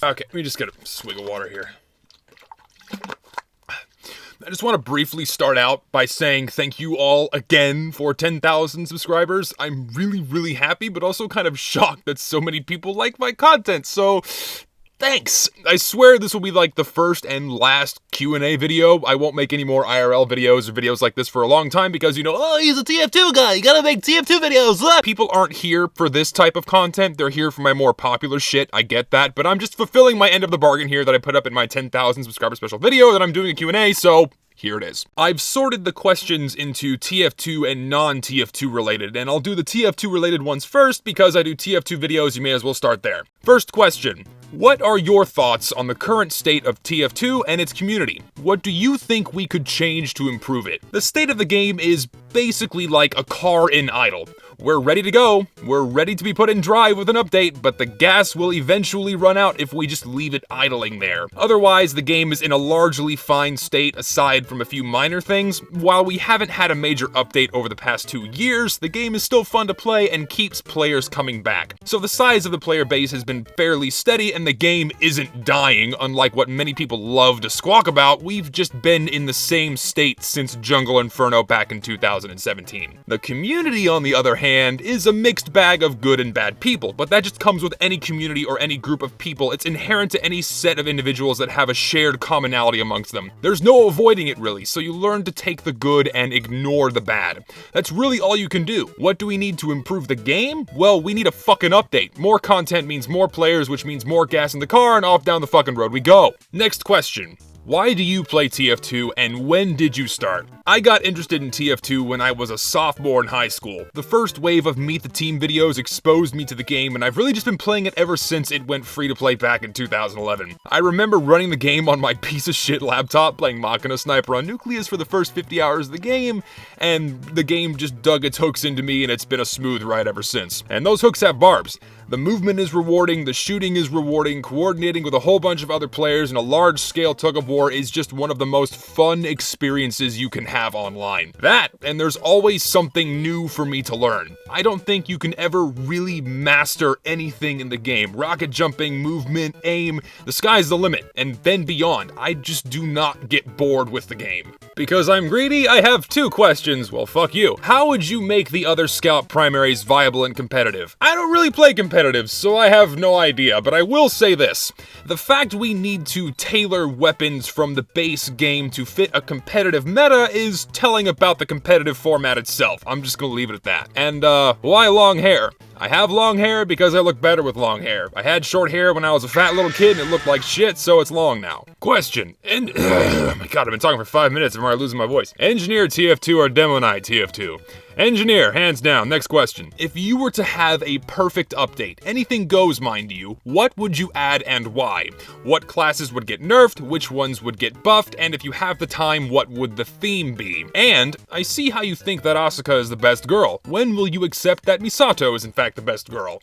Okay, let me just get a swig of water here. I just want to briefly start out by saying thank you all again for 10,000 subscribers. I'm really, really happy, but also kind of shocked that so many people like my content, so thanks! I swear this will be like the first and last Q&A video. I won't make any more IRL videos or videos like this for a long time because, you know, oh, he's a TF2 guy, you gotta make TF2 videos! Ah! People aren't here for this type of content, they're here for my more popular shit, I get that, but I'm just fulfilling my end of the bargain here that I put up in my 10,000 subscriber special video that I'm doing a Q&A, so here it is. I've sorted the questions into TF2 and non-TF2 related, and I'll do the TF2 related ones first because I do TF2 videos, you may as well start there. First question. What are your thoughts on the current state of TF2 and its community? What do you think we could change to improve it? The state of the game is basically like a car in idle. We're ready to go, we're ready to be put in drive with an update, but the gas will eventually run out if we just leave it idling there. Otherwise, the game is in a largely fine state aside from a few minor things. While we haven't had a major update over the past 2 years, the game is still fun to play and keeps players coming back. So the size of the player base has been fairly steady and the game isn't dying, unlike what many people love to squawk about. We've just been in the same state since Jungle Inferno back in 2017. The community, on the other hand, is a mixed bag of good and bad people, but that just comes with any community or any group of people. It's inherent to any set of individuals that have a shared commonality amongst them. There's no avoiding it really, so you learn to take the good and ignore the bad. That's really all you can do. What do we need to improve the game? Well, we need a fucking update. More content means more players, which means more gas in the car, and off down the fucking road we go. Next question. Why do you play TF2 and when did you start? I got interested in TF2 when I was a sophomore in high school. The first wave of Meet the Team videos exposed me to the game and I've really just been playing it ever since it went free to play back in 2011. I remember running the game on my piece of shit laptop, playing Machina Sniper on Nucleus for the first 50 hours of the game, and the game just dug its hooks into me and it's been a smooth ride ever since. And those hooks have barbs. The movement is rewarding, the shooting is rewarding, coordinating with a whole bunch of other players in a large-scale tug-of-war is just one of the most fun experiences you can have online. That, and there's always something new for me to learn. I don't think you can ever really master anything in the game. Rocket jumping, movement, aim, the sky's the limit, and then beyond. I just do not get bored with the game. Because I'm greedy, I have 2 questions. Well, fuck you. How would you make the other Scout primaries viable and competitive? I don't really play competitive, so I have no idea, but I will say this. The fact we need to tailor weapons from the base game to fit a competitive meta is telling about the competitive format itself. I'm just gonna leave it at that. And, why long hair? I have long hair because I look better with long hair. I had short hair when I was a fat little kid and it looked like shit, so it's long now. Question. Oh my god, I've been talking for 5 minutes and I'm already losing my voice. Engineer TF2 or Demo Knight TF2? Engineer, hands down. Next question. If you were to have a perfect update, anything goes, mind you, what would you add and why? What classes would get nerfed, which ones would get buffed, and if you have the time, what would the theme be? And, I see how you think that Asuka is the best girl. When will you accept that Misato is in fact the best girl?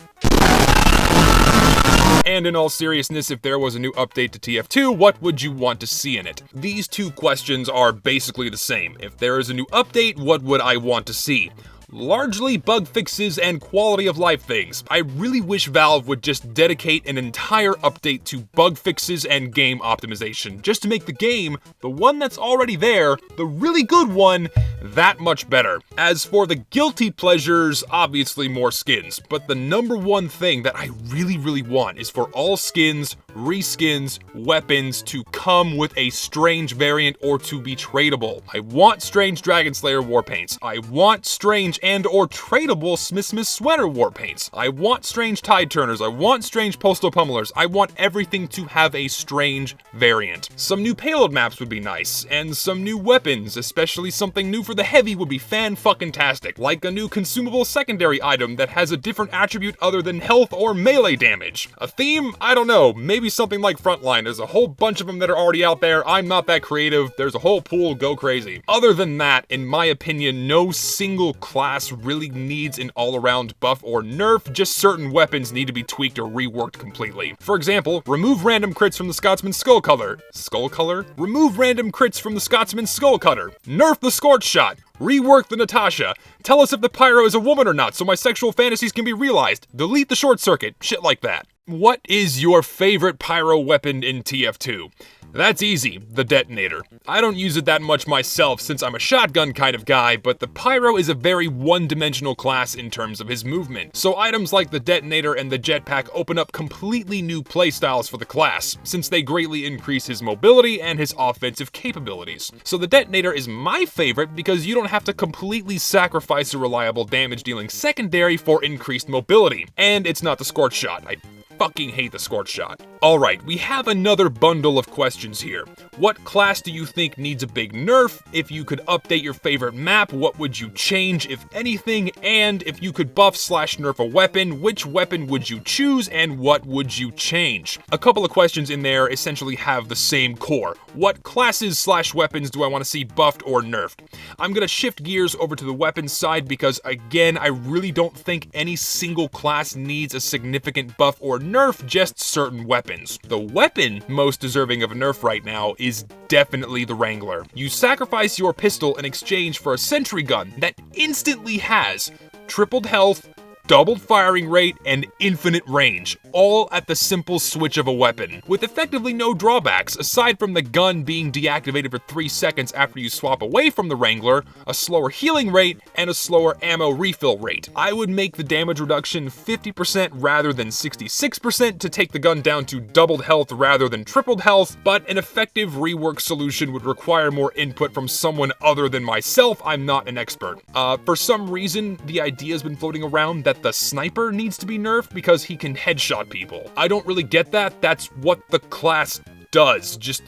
And in all seriousness, if there was a new update to TF2, what would you want to see in it? These 2 questions are basically the same. If there is a new update, what would I want to see? Largely bug fixes and quality of life things. I really wish Valve would just dedicate an entire update to bug fixes and game optimization, just to make the game, the one that's already there, the really good one, that much better. As for the guilty pleasures, obviously more skins, but the number one thing that I really want is for all skins, reskins, weapons to come with a strange variant or to be tradable. I want strange Dragon Slayer war paints. I want strange and or tradable Smith Sweater war paints. I want strange Tide Turners. I want strange Postal Pummelers. I want everything to have a strange variant. Some new payload maps would be nice, and some new weapons, especially something new for the heavy would be fan-fucking-tastic, like a new consumable secondary item that has a different attribute other than health or melee damage. A theme? I don't know, maybe something like Frontline. There's a whole bunch of them that are already out there. I'm not that creative. There's a whole pool, go crazy. Other than that, in my opinion, no single class really needs an all-around buff or nerf, just certain weapons need to be tweaked or reworked completely. For example, remove random crits from the Scotsman's Skull Cutter. Skull Color? Remove random crits from the Scotsman's Skull Cutter. Nerf the Scorch Shot. Rework the Natasha. Tell us if the Pyro is a woman or not so my sexual fantasies can be realized. Delete the short circuit. Shit like that. What is your favorite Pyro weapon in TF2? That's easy, the detonator. I don't use it that much myself since I'm a shotgun kind of guy, but the Pyro is a very one-dimensional class in terms of his movement. So items like the detonator and the jetpack open up completely new playstyles for the class, since they greatly increase his mobility and his offensive capabilities. So the detonator is my favorite because you don't have to completely sacrifice a reliable damage-dealing secondary for increased mobility. And it's not the scorch shot. I fucking hate the scorch shot. Alright, we have another bundle of questions here. What class do you think needs a big nerf? If you could update your favorite map, what would you change, if anything? And if you could buff/nerf a weapon, which weapon would you choose and what would you change? A couple of questions in there essentially have the same core. What classes/weapons do I want to see buffed or nerfed? I'm gonna shift gears over to the weapons side because, again, I really don't think any single class needs a significant buff or nerf, just certain weapons. The weapon most deserving of a nerf right now is definitely the Wrangler. You sacrifice your pistol in exchange for a sentry gun that instantly has tripled health, doubled firing rate, and infinite range, all at the simple switch of a weapon, with effectively no drawbacks aside from the gun being deactivated for 3 seconds after you swap away from the Wrangler, a slower healing rate, and a slower ammo refill rate. I would make the damage reduction 50% rather than 66% to take the gun down to doubled health rather than tripled health, but an effective rework solution would require more input from someone other than myself. I'm not an expert. For some reason, the idea has been floating around that the sniper needs to be nerfed because he can headshot people. I don't really get that. That's what the class does. Just,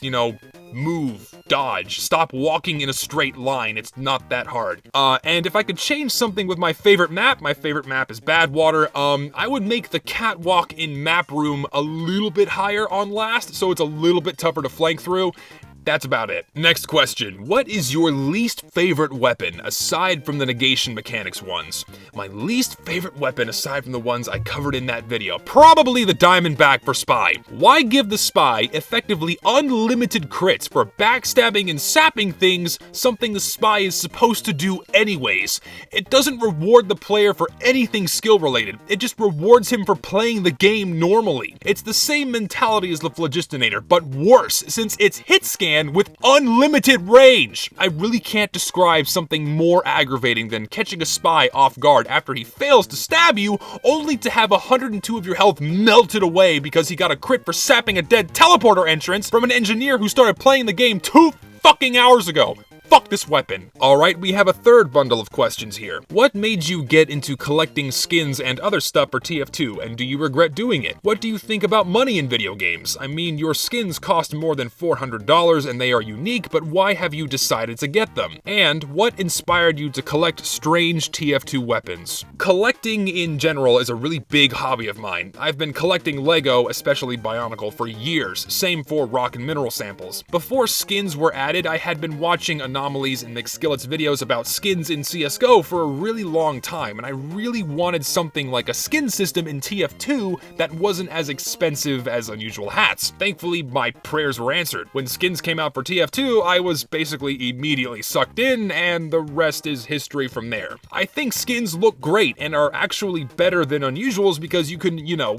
move, dodge, stop walking in a straight line. It's not that hard. And if I could change something with my favorite map is Badwater. I would make the catwalk in map room a little bit higher on last, so it's a little bit tougher to flank through. That's about it. Next question. What is your least favorite weapon, aside from the negation mechanics ones? My least favorite weapon, aside from the ones I covered in that video, probably the Diamondback for Spy. Why give the Spy effectively unlimited crits for backstabbing and sapping things, something the Spy is supposed to do anyways? It doesn't reward the player for anything skill-related, it just rewards him for playing the game normally. It's the same mentality as the Phlogistinator, but worse, since it's hit scan with unlimited range. I really can't describe something more aggravating than catching a Spy off guard after he fails to stab you, only to have 102 of your health melted away because he got a crit for sapping a dead teleporter entrance from an engineer who started playing the game 2 fucking hours ago. Fuck this weapon. Alright, we have a third bundle of questions here. What made you get into collecting skins and other stuff for TF2, and do you regret doing it? What do you think about money in video games? I mean, your skins cost more than $400 and they are unique, but why have you decided to get them? And what inspired you to collect strange TF2 weapons? Collecting in general is a really big hobby of mine. I've been collecting Lego, especially Bionicle, for years, same for rock and mineral samples. Before skins were added, I had been watching Anomalies and McSkillet's videos about skins in CSGO for a really long time, and I really wanted something like a skin system in TF2 that wasn't as expensive as unusual hats. Thankfully, my prayers were answered. When skins came out for TF2, I was basically immediately sucked in, and the rest is history from there. I think skins look great and are actually better than unusuals because you can,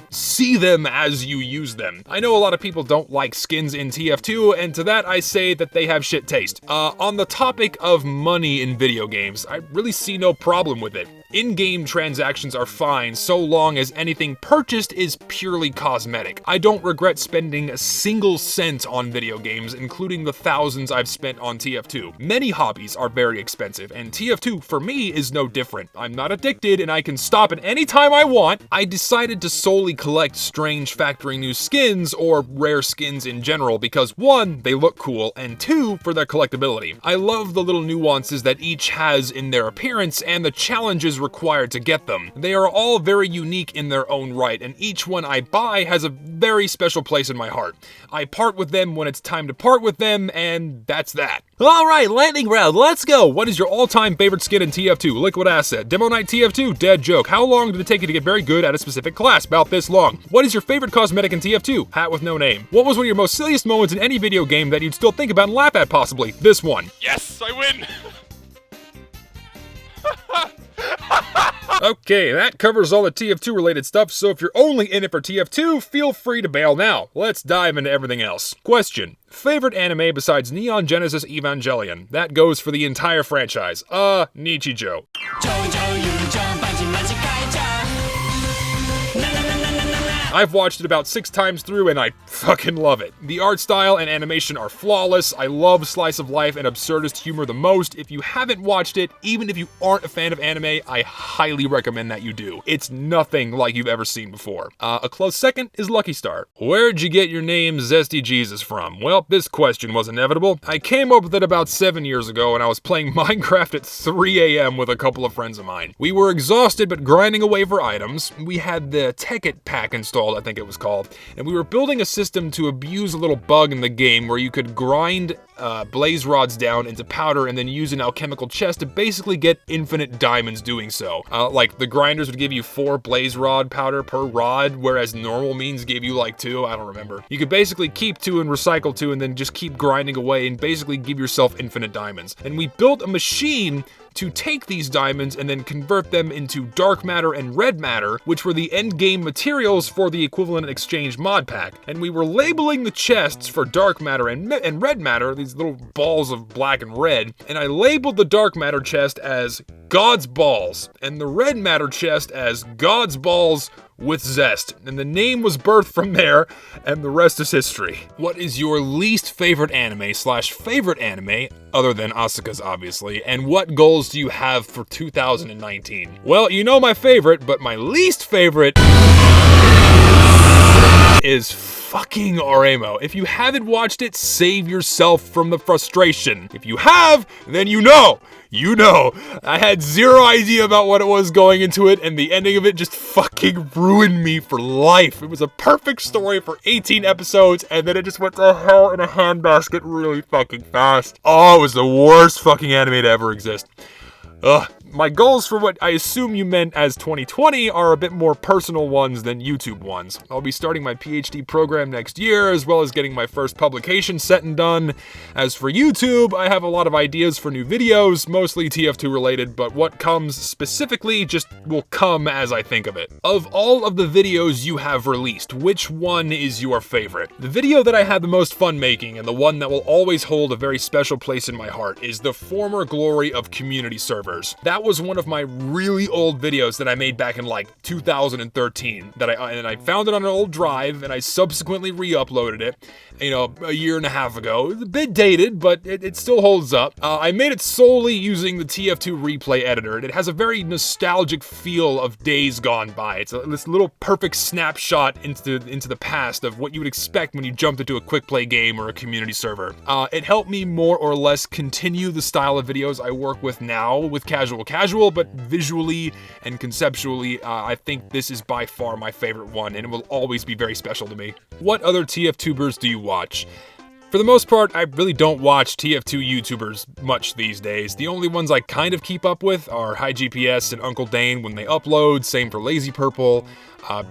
see them as you use them. I know a lot of people don't like skins in TF2, and to that I say that they have shit taste. On the topic of money in video games, I really see no problem with it. In-game transactions are fine so long as anything purchased is purely cosmetic. I don't regret spending a single cent on video games, including the thousands I've spent on TF2. Many hobbies are very expensive, and TF2 for me is no different. I'm not addicted and I can stop at any time I want. I decided to solely collect strange factory new skins or rare skins in general because 1, they look cool, and 2, for their collectability. I love the little nuances that each has in their appearance and the challenges required to get them. They are all very unique in their own right, and each one I buy has a very special place in my heart. I part with them when it's time to part with them, and that's that. Alright, lightning round, let's go! What is your all-time favorite skin in TF2? Liquid Asset. Demo Night TF2? Dead joke. How long did it take you to get very good at a specific class? About this long. What is your favorite cosmetic in TF2? Hat with no name. What was one of your most silliest moments in any video game that you'd still think about and laugh at possibly? This one. Yes, I win! Okay, that covers all the TF2 related stuff, so if you're only in it for TF2, feel free to bail now. Let's dive into everything else. Question: favorite anime besides Neon Genesis Evangelion? That goes for the entire franchise. Nichijou. I've watched it about 6 times through and I fucking love it. The art style and animation are flawless. I love slice of life and absurdist humor the most. If you haven't watched it, even if you aren't a fan of anime, I highly recommend that you do. It's nothing like you've ever seen before. A close second is Lucky Star. Where'd you get your name Zesty Jesus from? Well, this question was inevitable. I came up with it about 7 years ago and I was playing Minecraft at 3 a.m. with a couple of friends of mine. We were exhausted but grinding away for items. We had the Tekkit pack installed, I think it was called, and we were building a system to abuse a little bug in the game where you could grind blaze rods down into powder and then use an alchemical chest to basically get infinite diamonds doing so. Like the grinders would give you 4 blaze rod powder per rod, whereas normal means gave you like 2, I don't remember. You could basically keep 2 and recycle 2 and then just keep grinding away and basically give yourself infinite diamonds. And we built a machine to take these diamonds and then convert them into dark matter and red matter, which were the end game materials for the equivalent exchange mod pack. And we were labeling the chests for dark matter and red matter, these little balls of black and red, and I labeled the dark matter chest as God's Balls, and the red matter chest as God's Balls with Zest, and the name was birthed from there, and the rest is history. What is your least favorite anime / favorite anime, other than Asuka's obviously, and what goals do you have for 2019? Well, you know my favorite, but my least favorite is fucking Oremo. If you haven't watched it, save yourself from the frustration. If you have, then you know. You know. I had zero idea about what it was going into it, and the ending of it just fucking ruined me for life. It was a perfect story for 18 episodes, and then it just went to hell in a handbasket really fucking fast. Oh, it was the worst fucking anime to ever exist. Ugh. My goals for what I assume you meant as 2020 are a bit more personal ones than YouTube ones. I'll be starting my PhD program next year, as well as getting my first publication set and done. As for YouTube, I have a lot of ideas for new videos, mostly TF2 related, but what comes specifically just will come as I think of it. Of all of the videos you have released, which one is your favorite? The video that I had the most fun making, and the one that will always hold a very special place in my heart, is the former glory of community servers. That was one of my really old videos that I made back in like 2013 that I found it on an old drive and I subsequently re-uploaded it, you know, a year and a half ago. It's a bit dated, but it still holds up. I made it solely using the TF2 replay editor, and it has a very nostalgic feel of days gone by. It's this little perfect snapshot into the past of what you would expect when you jumped into a quick play game or a community server. It helped me more or less continue the style of videos I work with now with Casual, but visually and conceptually, I think this is by far my favorite one, and it will always be very special to me. What other TF2bers do you watch? For the most part, I really don't watch TF2 YouTubers much these days. The only ones I kind of keep up with are High GPS and Uncle Dane when they upload, same for Lazy Purple.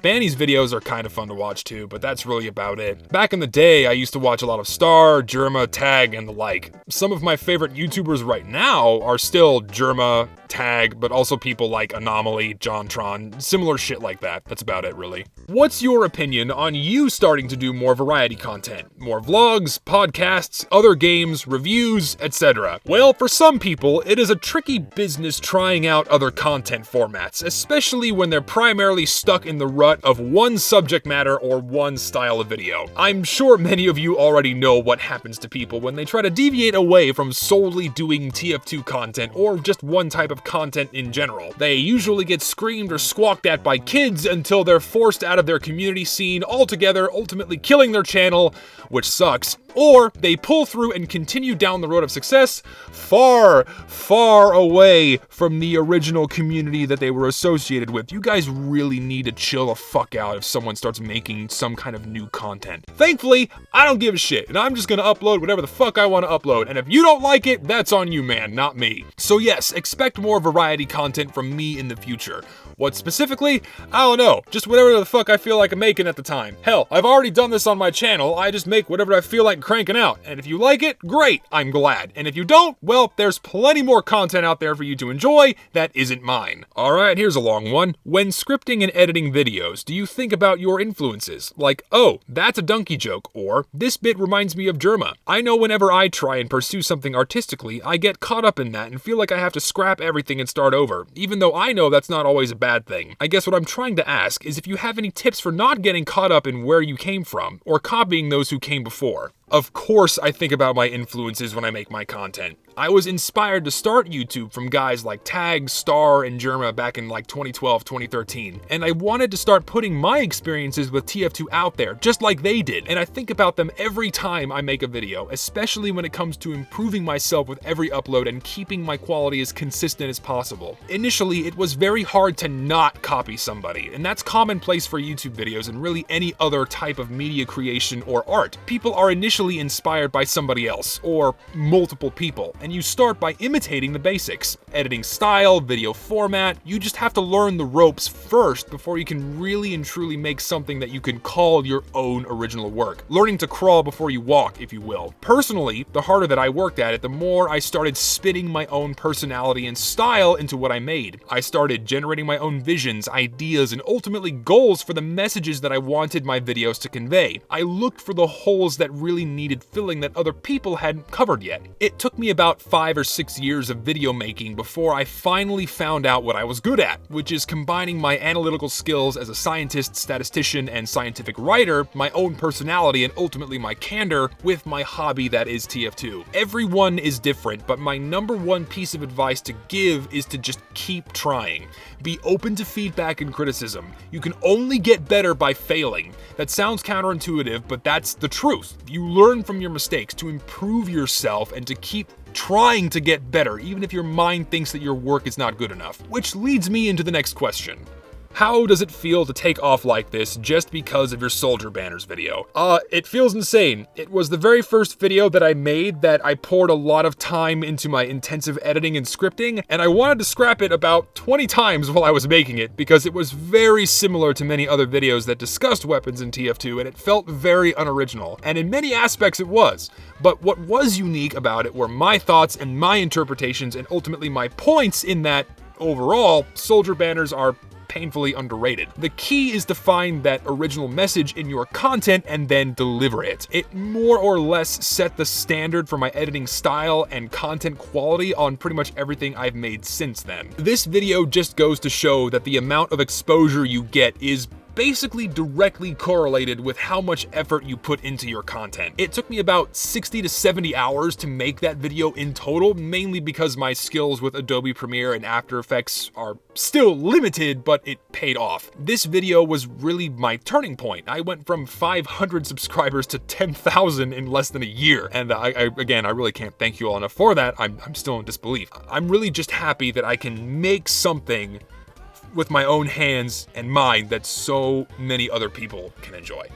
Banny's videos are kind of fun to watch too, but that's really about it. Back in the day, I used to watch a lot of Star, Germa, Tag, and the like. Some of my favorite YouTubers right now are still Germa, Tag, but also people like Anomaly, JonTron, similar shit like that. That's about it, really. What's your opinion on you starting to do more variety content? More vlogs, podcasts, other games, reviews, etc. Well, for some people, it is a tricky business trying out other content formats, especially when they're primarily stuck in the rut of one subject matter or one style of video. I'm sure many of you already know what happens to people when they try to deviate away from solely doing TF2 content or just one type of content in general. They usually get screamed or squawked at by kids until they're forced out of their community scene altogether, ultimately killing their channel, which sucks. Or they pull through and continue down the road of success far, far away from the original community that they were associated with. You guys really need to chill the fuck out if someone starts making some kind of new content. Thankfully, I don't give a shit, and I'm just gonna upload whatever the fuck I want to upload, and if you don't like it, that's on you, man, not me. So yes, expect more variety content from me in the future. What specifically? I don't know. Just whatever the fuck I feel like I'm making at the time. Hell, I've already done this on my channel. I just make whatever I feel like cranking out. And if you like it, great, I'm glad. And if you don't, well, there's plenty more content out there for you to enjoy that isn't mine. Alright, here's a long one. When scripting and editing videos, do you think about your influences? Like, oh, that's a donkey joke, or this bit reminds me of Germa. I know whenever I try and pursue something artistically, I get caught up in that and feel like I have to scrap everything and start over, even though I know that's not always a bad thing. I guess what I'm trying to ask is if you have any tips for not getting caught up in where you came from, or copying those who came before. Of course I think about my influences when I make my content. I was inspired to start YouTube from guys like Tag, Star, and Germa back in like 2012, 2013. And I wanted to start putting my experiences with TF2 out there, just like they did. And I think about them every time I make a video, especially when it comes to improving myself with every upload and keeping my quality as consistent as possible. Initially, it was very hard to not copy somebody, and that's commonplace for YouTube videos and really any other type of media creation or art. People are initially inspired by somebody else, or multiple people, and you start by imitating the basics. Editing style, video format, you just have to learn the ropes first before you can really and truly make something that you can call your own original work. Learning to crawl before you walk, if you will. Personally, the harder that I worked at it, the more I started spitting my own personality and style into what I made. I started generating my own visions, ideas, and ultimately goals for the messages that I wanted my videos to convey. I looked for the holes that really needed filling that other people hadn't covered yet. It took me about 5 or 6 years of video making before I finally found out what I was good at, which is combining my analytical skills as a scientist, statistician, and scientific writer, my own personality, and ultimately my candor with my hobby that is TF2. Everyone is different, but my #1 piece of advice to give is to just keep trying. Be open to feedback and criticism. You can only get better by failing. That sounds counterintuitive, but that's the truth. You learn from your mistakes to improve yourself and to keep trying to get better, even if your mind thinks that your work is not good enough. Which leads me into the next question. How does it feel to take off like this just because of your soldier banners video? It feels insane. It was the very first video that I made that I poured a lot of time into my intensive editing and scripting, and I wanted to scrap it about 20 times while I was making it because it was very similar to many other videos that discussed weapons in TF2, and it felt very unoriginal. And in many aspects it was. But what was unique about it were my thoughts and my interpretations and ultimately my points in that, overall, soldier banners are painfully underrated. The key is to find that original message in your content and then deliver it. It more or less set the standard for my editing style and content quality on pretty much everything I've made since then. This video just goes to show that the amount of exposure you get is basically directly correlated with how much effort you put into your content. It took me about 60 to 70 hours to make that video in total, mainly because my skills with Adobe Premiere and After Effects are still limited, but it paid off. This video was really my turning point. I went from 500 subscribers to 10,000 in less than a year. And again, I really can't thank you all enough for that. I'm still in disbelief. I'm really just happy that I can make something with my own hands and mind that so many other people can enjoy.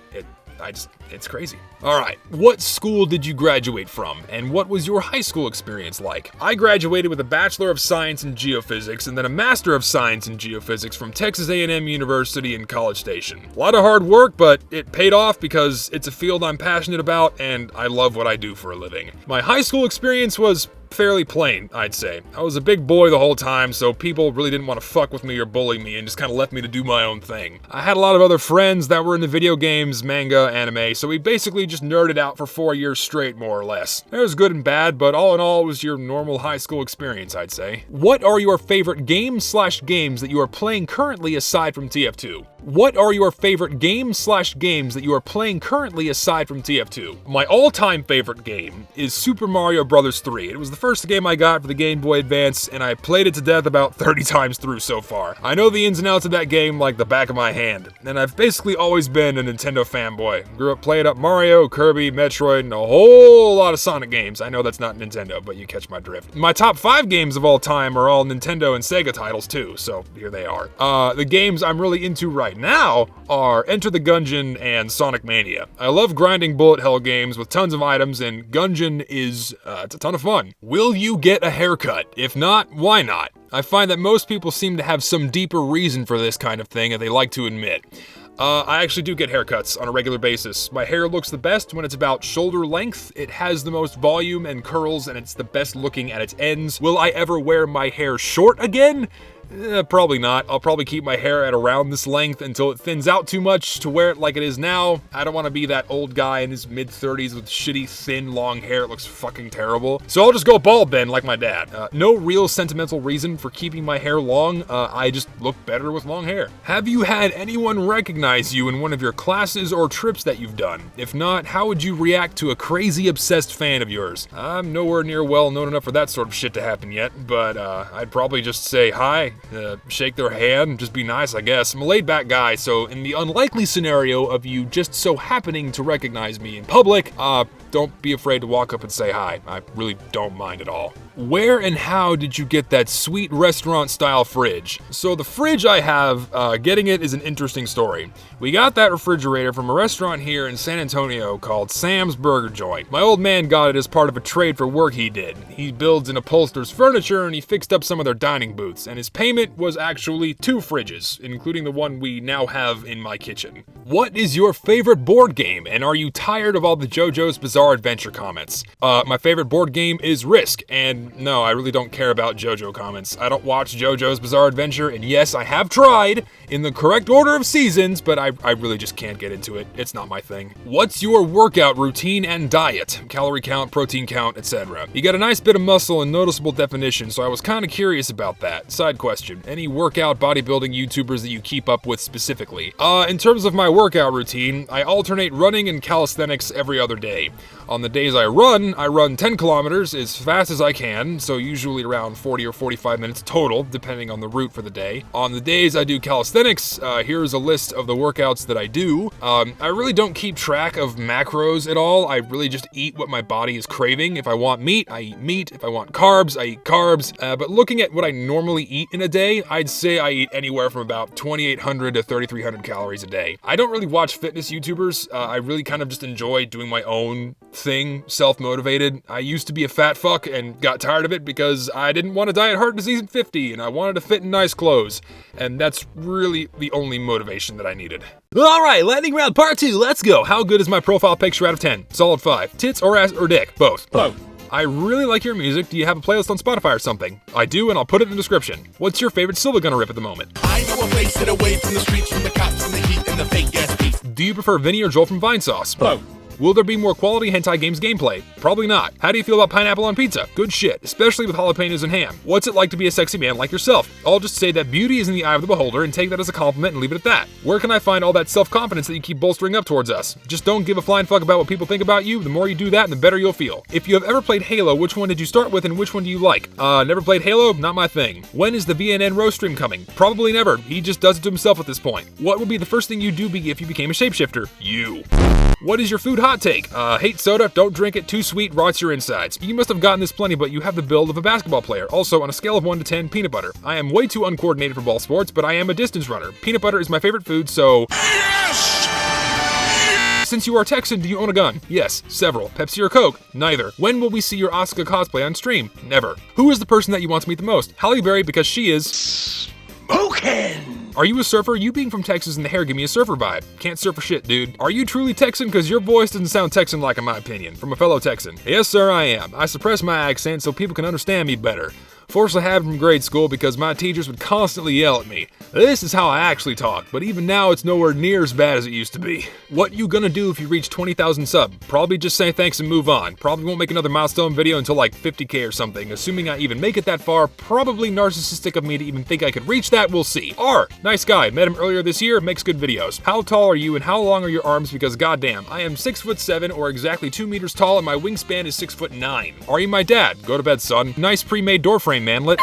It's crazy. All right, what school did you graduate from, and what was your high school experience like? I graduated with a Bachelor of Science in Geophysics and then a Master of Science in Geophysics from Texas A&M University in College Station. A lot of hard work, but it paid off because it's a field I'm passionate about and I love what I do for a living. My high school experience was fairly plain, I'd say. I was a big boy the whole time, so people really didn't want to fuck with me or bully me and just kind of left me to do my own thing. I had a lot of other friends that were into video games, manga, anime, so we basically just nerded out for 4 years straight, more or less. It was good and bad, but all in all, it was your normal high school experience, I'd say. What are your favorite games/games that you are playing currently aside from TF2? What are your favorite games/games that you are playing currently aside from TF2? My all-time favorite game is Super Mario Bros. 3. It was the first game I got for the Game Boy Advance, and I played it to death about 30 times through so far. I know the ins and outs of that game like the back of my hand, and I've basically always been a Nintendo fanboy. Grew up playing up Mario, Kirby, Metroid, and a whole lot of Sonic games. I know that's not Nintendo, but you catch my drift. My top 5 games of all time are all Nintendo and Sega titles too, so here they are. The games I'm really into right now are Enter the Gungeon and Sonic Mania. I love grinding bullet hell games with tons of items, and Gungeon is it's a ton of fun. Will you get a haircut? If not, why not? I find that most people seem to have some deeper reason for this kind of thing that they like to admit. I actually do get haircuts on a regular basis. My hair looks the best when it's about shoulder length. It has the most volume and curls, and it's the best looking at its ends. Will I ever wear my hair short again? Probably not. I'll probably keep my hair at around this length until it thins out too much to wear it like it is now. I don't want to be that old guy in his mid-30s with shitty, thin, long hair. It looks fucking terrible. So I'll just go bald then, like my dad. No real sentimental reason for keeping my hair long. I just look better with long hair. Have you had anyone recognize you in one of your classes or trips that you've done? If not, how would you react to a crazy, obsessed fan of yours? I'm nowhere near well known enough for that sort of shit to happen yet, but I'd probably just say hi. Shake their hand, just be nice, I guess. I'm a laid-back guy, so in the unlikely scenario of you just so happening to recognize me in public, don't be afraid to walk up and say hi. I really don't mind at all. Where and how did you get that sweet restaurant-style fridge? So the fridge I have, getting it is an interesting story. We got that refrigerator from a restaurant here in San Antonio called Sam's Burger Joint. My old man got it as part of a trade for work he did. He builds and upholsters furniture, and he fixed up some of their dining booths, and his payment was actually 2 fridges, including the one we now have in my kitchen. What is your favorite board game, and are you tired of all the JoJo's Bizarre Adventure comments? My favorite board game is Risk, and no, I really don't care about JoJo comments. I don't watch JoJo's Bizarre Adventure, and yes, I have tried in the correct order of seasons, but I really just can't get into it. It's not my thing. What's your workout routine and diet? Calorie count, protein count, etc. You got a nice bit of muscle and noticeable definition, so I was kind of curious about that. Side question, any workout bodybuilding YouTubers that you keep up with specifically? In terms of my workout routine, I alternate running and calisthenics every other day. On the days I run 10 kilometers as fast as I can, so usually around 40 or 45 minutes total, depending on the route for the day. On the days I do calisthenics, here's a list of the workouts that I do. I really don't keep track of macros at all. I really just eat what my body is craving. If I want meat, I eat meat. If I want carbs, I eat carbs. But looking at what I normally eat in a day, I'd say I eat anywhere from about 2,800 to 3,300 calories a day. I don't really watch fitness YouTubers. I really kind of just enjoy doing my own thing, self-motivated. I used to be a fat fuck and got tired of it because I didn't want to die at heart disease at 50 and I wanted to fit in nice clothes. And that's really the only motivation that I needed. Alright, lightning round part 2, let's go. How good is my profile picture out of 10? Solid 5. Tits or ass or dick? Both. Both. I really like your music. Do you have a playlist on Spotify or something? I do, and I'll put it in the description. What's your favorite Silva Gunner rip at the moment? I know a place that away from the streets, from the cops, from the heat, and the fake ass beats. Do you prefer Vinny or Joel from Vine Sauce? Both. Will there be more quality hentai games gameplay? Probably not. How do you feel about pineapple on pizza? Good shit, especially with jalapenos and ham. What's it like to be a sexy man like yourself? I'll just say that beauty is in the eye of the beholder and take that as a compliment and leave it at that. Where can I find all that self-confidence that you keep bolstering up towards us? Just don't give a flying fuck about what people think about you. The more you do that, the better you'll feel. If you have ever played Halo, which one did you start with and which one do you like? Never played Halo? Not my thing. When is the VNN roast stream coming? Probably never. He just does it to himself at this point. What would be the first thing you'd do if you became a shapeshifter? You. What is your food hot take? Hate soda, don't drink it, too sweet, rots your insides. You must have gotten this plenty, but you have the build of a basketball player. Also, on a scale of 1 to 10, peanut butter. I am way too uncoordinated for ball sports, but I am a distance runner. Peanut butter is my favorite food, so... Yes! Since you are Texan, do you own a gun? Yes, several. Pepsi or Coke? Neither. When will we see your Asuka cosplay on stream? Never. Who is the person that you want to meet the most? Halle Berry, because she is... smoking! Are you a surfer? You being from Texas and the hair give me a surfer vibe. Can't surf for shit, dude. Are you truly Texan? Because your voice doesn't sound Texan-like in my opinion. From a fellow Texan. Yes, sir, I am. I suppress my accent so people can understand me better. Forced to have it from grade school because my teachers would constantly yell at me. This is how I actually talk, but even now it's nowhere near as bad as it used to be. What you gonna do if you reach 20,000 sub? Probably just say thanks and move on. Probably won't make another milestone video until like 50k or something. Assuming I even make it that far, probably narcissistic of me to even think I could reach that, we'll see. R, nice guy, met him earlier this year, makes good videos. How tall are you and how long are your arms? Because goddamn, I am 6'7" or exactly 2 meters tall and my wingspan is 6'9". Are you my dad? Go to bed, son. Nice pre-made door frame, manlet.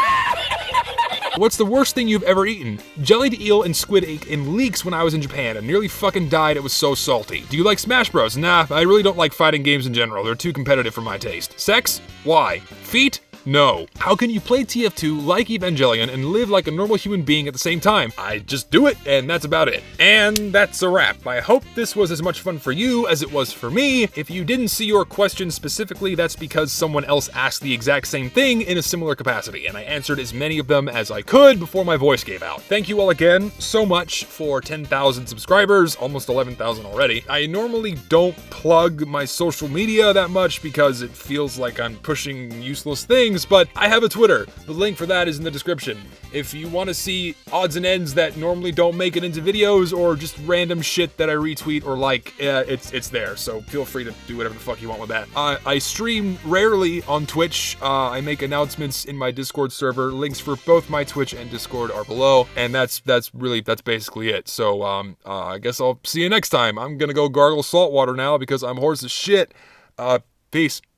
What's the worst thing you've ever eaten? Jellied eel and squid ink in leeks when I was in Japan and nearly fucking died, it was so salty. Do you like Smash Bros? Nah, I really don't like fighting games in general. They're too competitive for my taste. Sex? Why? Feet? No. How can you play TF2 like Evangelion and live like a normal human being at the same time? I just do it, and that's about it. And that's a wrap. I hope this was as much fun for you as it was for me. If you didn't see your question specifically, that's because someone else asked the exact same thing in a similar capacity, and I answered as many of them as I could before my voice gave out. Thank you all again so much for 10,000 subscribers, almost 11,000 already. I normally don't plug my social media that much because it feels like I'm pushing useless things, but I have a Twitter. The link for that is in the description. If you want to see odds and ends that normally don't make it into videos or just random shit that I retweet or like, it's there, so feel free to do whatever the fuck you want with that. I stream rarely on Twitch. I make announcements in my Discord server. Links for both my Twitch and Discord are below, and that's basically it. So I guess I'll see you next time. I'm gonna go gargle salt water now because I'm hoarse as shit. Peace.